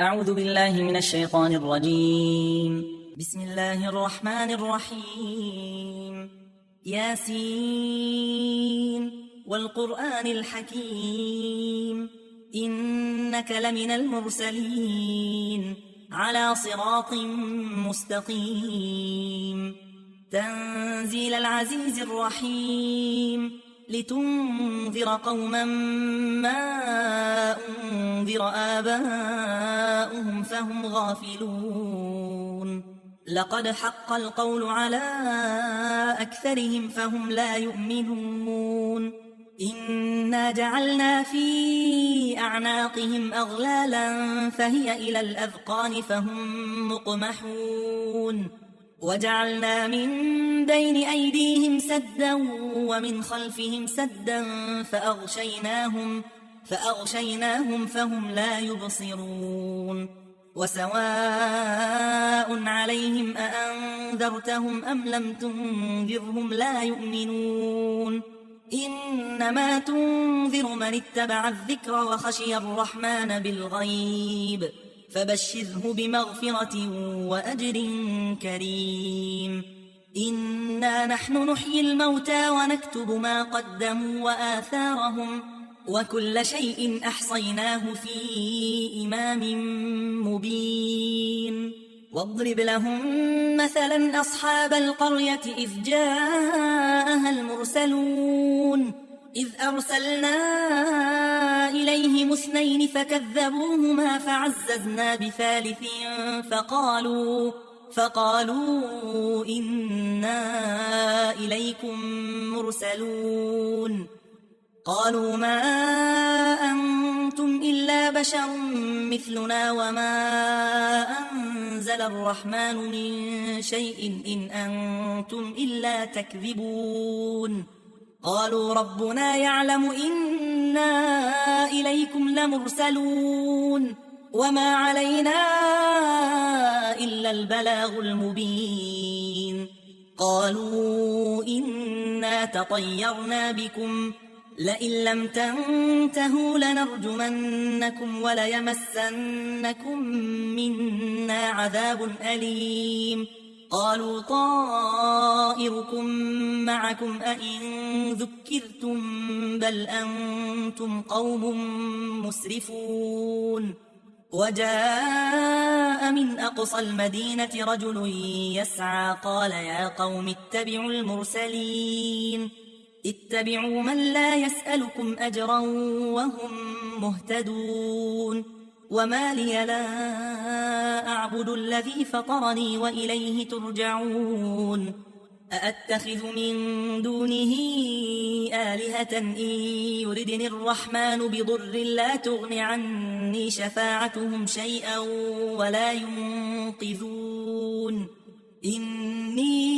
أعوذ بالله من الشيطان الرجيم. بسم الله الرحمن الرحيم. ياسين والقرآن الحكيم إنك لمن المرسلين على صراط مستقيم تنزيل العزيز الرحيم لتنذر قوما ما أنذر آباؤهم فهم غافلون لقد حق القول على أكثرهم فهم لا يؤمنون إنا جعلنا في أعناقهم أغلالا فهي إلى الأذقان فهم مقمحون وجعلنا من بين أيديهم سدا ومن خلفهم سدا فأغشيناهم فهم لا يبصرون وسواء عليهم أأنذرتهم أم لم تنذرهم لا يؤمنون إنما تنذر من اتبع الذكر وخشي الرحمن بالغيب فبشره بمغفرة وأجر كريم إنا نحن نحيي الموتى ونكتب ما قدموا وآثارهم وكل شيء أحصيناه في إمام مبين واضرب لهم مثلا أصحاب القرية إذ جاءها المرسلون إذ أرسلنا إليهم 2 فكذبوهما فعززنا بثالث فقالوا إنا إليكم مرسلون قالوا ما أنتم إلا بشر مثلنا وما أنزل الرحمن من شيء إن أنتم إلا تكذبون قالوا ربنا يعلم إنا إليكم لمرسلون وما علينا إلا البلاغ المبين قالوا إنا تطيرنا بكم لئن لم تنتهوا لنرجمنكم وليمسنكم منا عذاب أليم قالوا طائركم معكم أئن ذكرتم بل أنتم قوم مسرفون وجاء من أقصى المدينة رجل يسعى قال يا قوم اتبعوا المرسلين اتبعوا من لا يسألكم أجرا وهم مهتدون وما لي لا أعبد الذي فطرني وإليه ترجعون أأتخذ من دونه آلهة إن يردني الرحمن بضر لا تغن عني شفاعتهم شيئا ولا ينقذون إني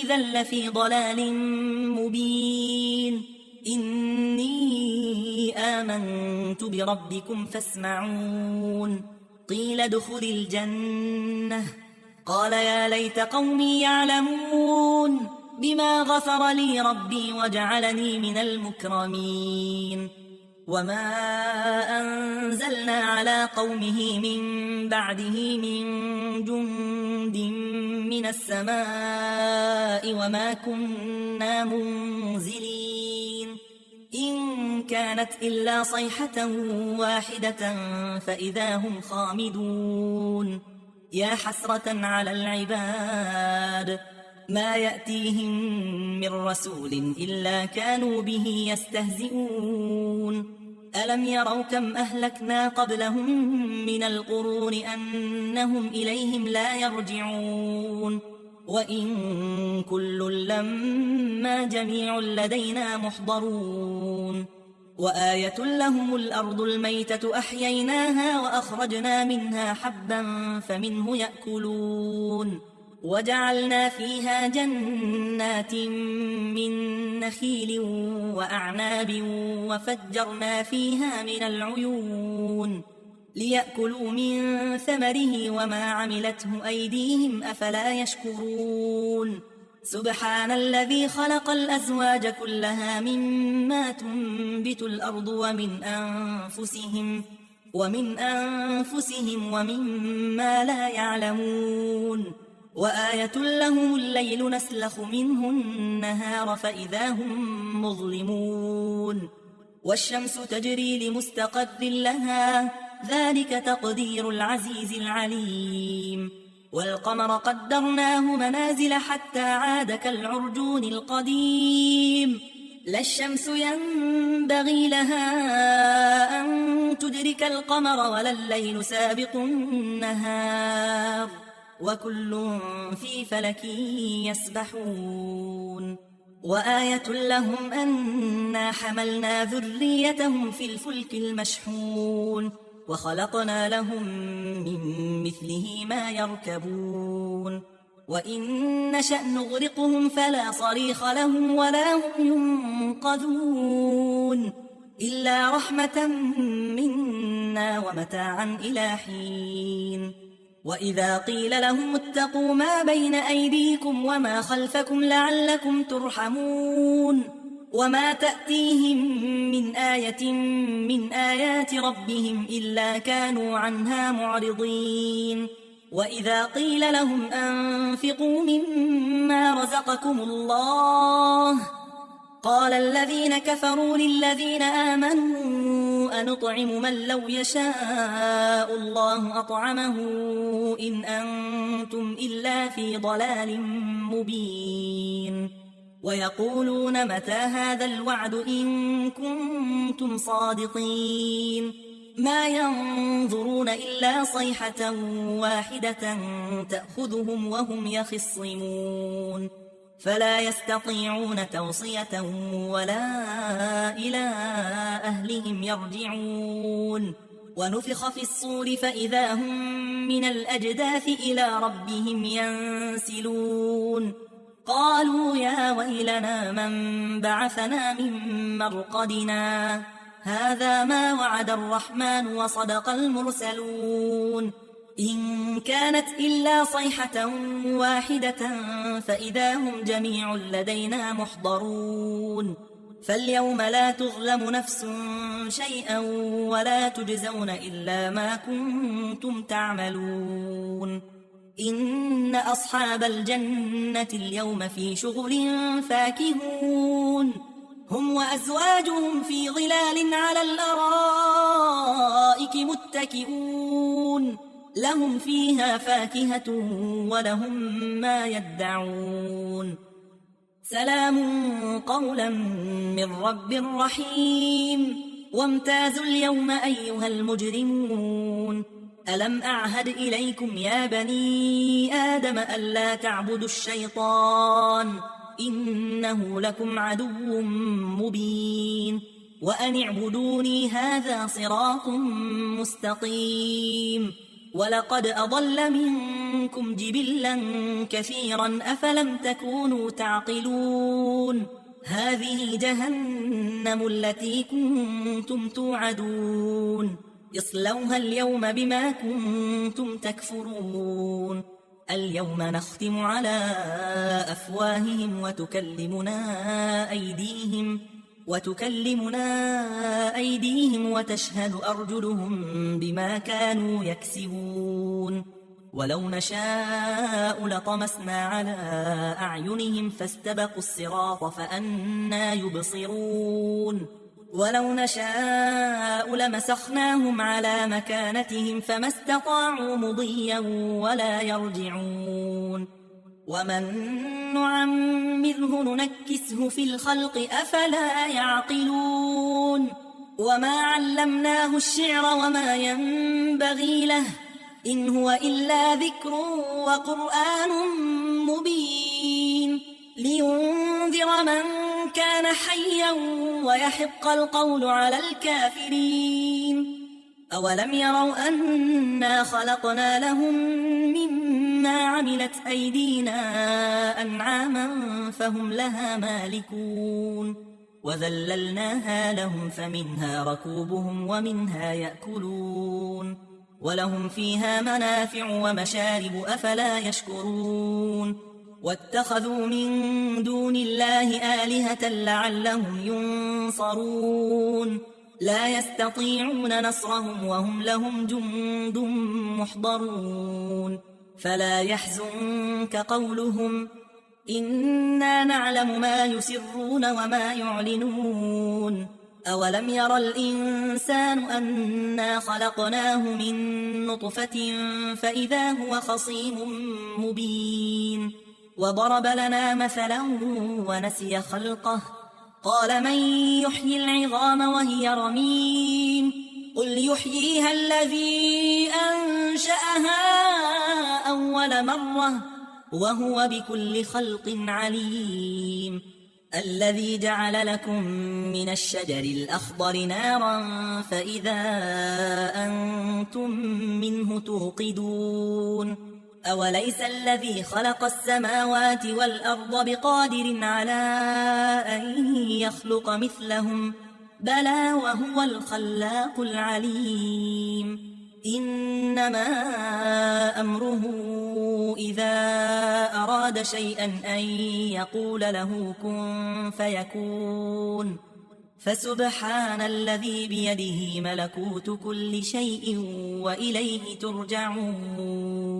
إذا لفي ضلال مبين إني آمنت بربكم فاسمعون قيل ادخل الجنة قال يا ليت قومي يعلمون بما غفر لي ربي وجعلني من المكرمين وما أنزلنا على قومه من بعده من جند من السماء وما كنا منزلين إن كانت إلا صيحة واحدة فإذا هم خامدون يا حسرة على العباد ما يأتيهم من رسول إلا كانوا به يستهزئون ألم يروا كم أهلكنا قبلهم من القرون أنهم إليهم لا يرجعون وإن كل لما جميع لدينا محضرون وآية لهم الأرض الميتة أحييناها وأخرجنا منها حبا فمنه يأكلون وجعلنا فيها جنات من نخيل وأعناب وفجرنا فيها من العيون ليأكلوا من ثمره وما عملته أيديهم أفلا يشكرون سبحان الذي خلق الأزواج كلها مما تنبت الأرض ومن أنفسهم ومن أنفسهم ومما لا يعلمون وآية لهم الليل نسلخ منه النهار فإذا هم مظلمون والشمس تجري لمستقر لها ذلك تقدير العزيز العليم والقمر قدرناه منازل حتى عاد كالعرجون القديم لا الشمس ينبغي لها أن تدرك القمر ولا الليل سابق النهار وكل في فلك يسبحون وآية لهم أنا حملنا ذريتهم في الفلك المشحون وخلقنا لهم من مثله ما يركبون وإن نشأ نغرقهم فلا صريخ لهم ولا هم ينقذون إلا رحمة منا ومتاعا إلى حين وإذا قيل لهم اتقوا ما بين أيديكم وما خلفكم لعلكم ترحمون وما تأتيهم من آية من آيات ربهم إلا كانوا عنها معرضين وإذا قيل لهم أنفقوا مما رزقكم الله قال الذين كفروا للذين آمنوا أنطعم من لو يشاء الله أطعمه إن أنتم إلا في ضلال مبين ويقولون متى هذا الوعد إن كنتم صادقين ما ينظرون إلا صيحة واحدة تأخذهم وهم يخصمون فلا يستطيعون توصية ولا إلى أهلهم يرجعون ونفخ في الصور فإذا هم من الأجداث إلى ربهم ينسلون قالوا يا ويلنا من بعثنا من مرقدنا هذا ما وعد الرحمن وصدق المرسلون إن كانت إلا صيحة واحدة فإذا هم جميع لدينا محضرون فاليوم لا تظلم نفس شيئا ولا تجزون إلا ما كنتم تعملون إن أصحاب الجنة اليوم في شغل فاكهون هم وأزواجهم في ظلال على الأرائك متكئون لهم فيها فاكهة ولهم ما يدعون سلام قولا من رب رحيم وامتازوا اليوم أيها المجرمون ألم أعهد إليكم يا بني آدم ألا تعبدوا الشيطان إنه لكم عدو مبين وأن اعبدوني هذا صراط مستقيم ولقد أضل منكم جبلا كثيرا أفلم تكونوا تعقلون هذه جهنم التي كنتم توعدون اصلوها اليوم بما كنتم تكفرون اليوم نختم على أفواههم وتكلمنا أيديهم وتشهد أرجلهم بما كانوا يكسبون ولو نشاء لطمسنا على أعينهم فاستبقوا الصراط فأنى يبصرون ولو نشاء لمسخناهم على مكانتهم فما استطاعوا مضيا ولا يرجعون ومن نعمره ننكسه في الخلق أفلا يعقلون وما علمناه الشعر وما ينبغي له إن هو إلا ذكر وقرآن مبين لينذر من كان حيا ويحق القول على الكافرين أولم يروا أنا خلقنا لهم مما عملت أيدينا أنعاما فهم لها مالكون وذللناها لهم فمنها ركوبهم ومنها يأكلون ولهم فيها منافع ومشارب أفلا يشكرون واتخذوا من دون الله آلهة لعلهم ينصرون لا يستطيعون نصرهم وهم لهم جند محضرون فلا يحزنك قولهم إنا نعلم ما يسرون وما يعلنون أولم ير الإنسان أنا خلقناه من نطفة فإذا هو خصيم مبين وضرب لنا مثلا ونسي خلقه قال من يحيي العظام وهي رميم قل يحييها الذي أنشأها أول مرة وهو بكل خلق عليم الذي جعل لكم من الشجر الأخضر نارا فإذا أنتم منه توقدون أوليس الذي خلق السماوات والأرض بقادر على أن يخلق مثلهم بلى وهو الخلاق العليم إنما أمره إذا أراد شيئا أن يقول له كن فيكون فسبحان الذي بيده ملكوت كل شيء وإليه ترجعون